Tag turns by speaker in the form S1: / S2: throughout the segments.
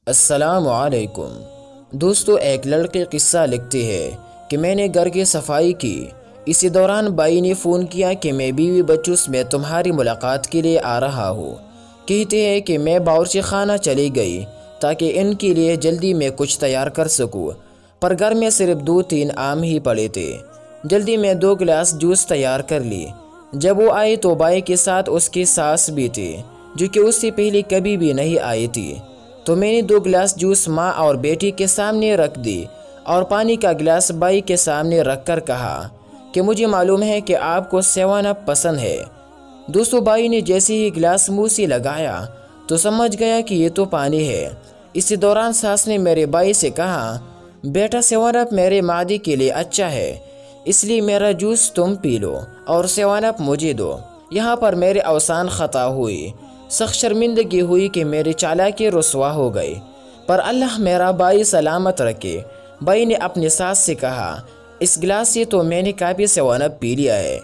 S1: السلام علیکم دوستو، ایک لڑکے قصہ لکھتے ہیں کہ میں نے گھر کی صفائی کی۔ اسی دوران بھائی نے فون کیا کہ میں بیوی بچوں میں تمہاری ملاقات کے لیے آ رہا ہوں۔ کہتے ہیں کہ میں باورچی خانہ چلی گئی تاکہ ان کے لیے جلدی میں کچھ تیار کر سکوں، پر گھر میں صرف 2-3 آم ہی پڑے تھے۔ جلدی میں 2 گلاس جوس تیار کر لی۔ جب وہ آئی تو بھائی کے ساتھ اس کی ساس بھی تھی، جو کہ اس سے پہلے کبھی بھی نہیں آئی تھی۔ تو میں نے 2 گلاس جوس ماں اور بیٹی کے سامنے رکھ دی اور پانی کا گلاس بھائی کے سامنے رکھ کر کہا کہ مجھے معلوم ہے کہ آپ کو 7 اپ پسند ہے۔ دوستو، بھائی نے جیسے ہی گلاس منہ سے لگایا تو سمجھ گیا کہ یہ تو پانی ہے۔ اسی دوران ساس نے میرے بھائی سے کہا، بیٹا 7 اپ میرے معدے کے لیے اچھا ہے، اس لیے میرا جوس تم پی لو اور 7 اپ مجھے دو۔ یہاں پر میرے اوسان خطا ہوئی، سخت شرمندگی ہوئی کہ میری چالاکی رسوا ہو گئی، پر اللہ میرا بھائی سلامت رکھے۔ بھائی نے اپنی ساس سے کہا، اس گلاس سے تو میں نے کافی 7 اپ پی لیا ہے،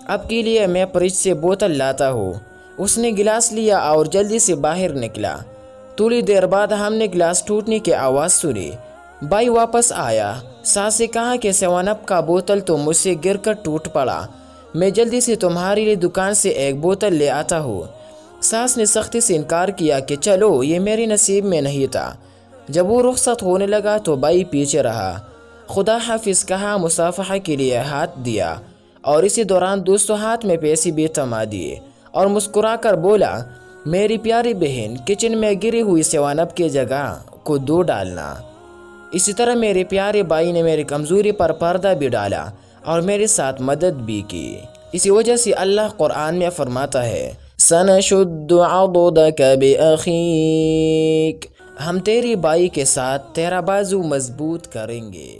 S1: اب کے لیے میں فریج سے بوتل لاتا ہوں۔ اس نے گلاس لیا اور جلدی سے باہر نکلا۔ تھوڑی دیر بعد ہم نے گلاس ٹوٹنے کی آواز سنی۔ بھائی واپس آیا، ساس سے کہا کہ 7 اپ کا بوتل تو مجھ سے گر کر ٹوٹ پڑا، میں جلدی سے تمہارے لیے دکان سے ایک بوتل لے آتا ہوں۔ ساس نے سختی سے انکار کیا کہ چلو، یہ میرے نصیب میں نہیں تھا۔ جب وہ رخصت ہونے لگا تو بھائی پیچھے رہا، خدا حافظ کہا، مصافحہ کے لیے ہاتھ دیا اور اسی دوران دوستوں ہاتھ میں پیسے بھی تھما دیے اور مسکرا کر بولا، میری پیاری بہن، کچن میں گری ہوئی 7 اپ کی جگہ کو 2 ڈالنا۔ اسی طرح میرے پیارے بھائی نے میری کمزوری پر پردہ بھی ڈالا اور میرے ساتھ مدد بھی کی۔ اسی وجہ سے اللہ قرآن میں فرماتا ہے، سَنَشُدُّ عَضُدَكَ بِأَخِيكَ، ہم تیری بھائی کے ساتھ تیرا بازو مضبوط کریں گے۔